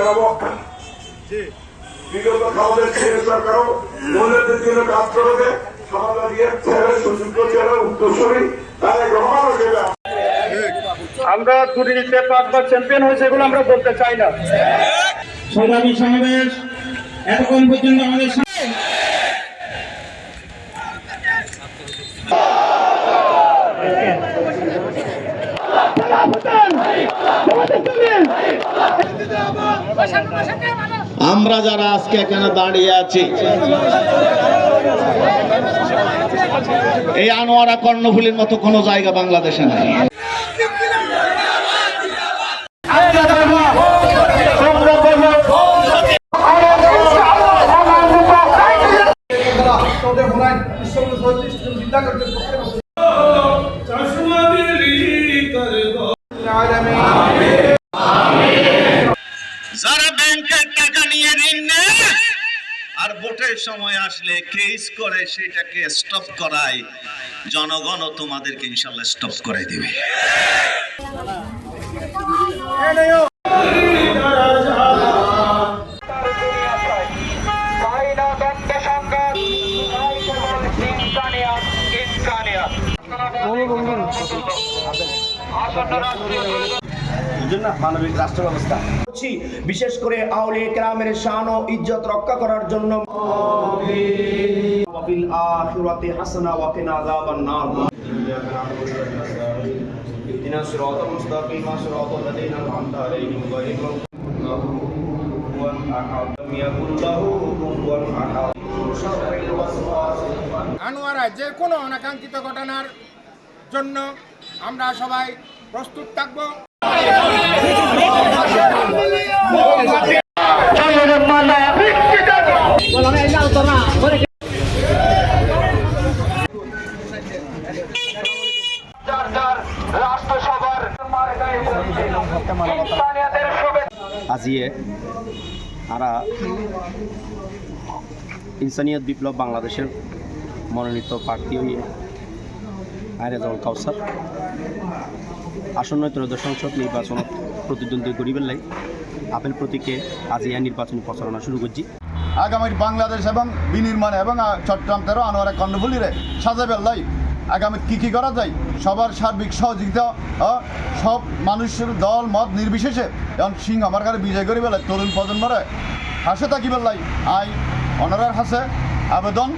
জানাবো বিগত খাওয়াদের ছেড়ে সরকারও মহিলাদের জন্য কাজ করবে সমাজা দিয়ে সুযোগ্য ছেলে উত্তরসূরি তারা গ্রহণ দেবে। আমরা দুর্নীতিতে 5 বার চ্যাম্পিয়ন হয়েছে এগুলো আমরা বলতে চাই না। সংগ্রামী সমাবেশ এতক্ষণ পর্যন্ত আমাদের আমরা যারা আজকে এখানে দাঁড়িয়ে আছি এই আনোয়ারা কর্ণফুলীর মতো কোনো জায়গা বাংলাদেশে নাই। যারা ব্যাংকের টাকা নিয়ে ঋণ নেয় আর ভোটের সময় আসলে কেস করে সেটাকে স্টপ করায়, জনগণও তোমাদেরকে ইনশাল্লাহ স্টপ করে দিবে। মানবিক রাষ্ট্র ব্যবস্থা বিশেষ করে আউলিয়া কেরামের শান ও ইজ্জত রক্ষা করার জন্য আনোয়ারা যে কোনো অনাকাঙ্ক্ষিত ঘটনার জন্য আমরা সবাই প্রস্তুত থাকব। আজিয়ে আরা ইনসানিয়ত বিপ্লব বাংলাদেশের মনোনীত প্রার্থী হইয়ে আইরাজল কাউসার আসন্ন ত্রয়োদশ সংসদ নির্বাচন প্রতিদ্বন্দ্বী গরিবের লাই আপেল প্রতীকে আজিয়া নির্বাচনী প্রচারণা শুরু করছি। আগামী বাংলাদেশ এবং বিনির্মাণ এবং চট্টগ্রাম 13 আনোয়ারা কর্ণফুলীরে সাজাবেল লাই আগামী কী করা যায় সবার সার্বিক সহযোগিতা সব মানুষের দল মত নির্বিশেষে এবং সিং আমার কাছে বিজয় করি বেলায় তরুণ প্রজন্মরে হাসে থাকি বেলায় আই অনারার হাসে আবেদন।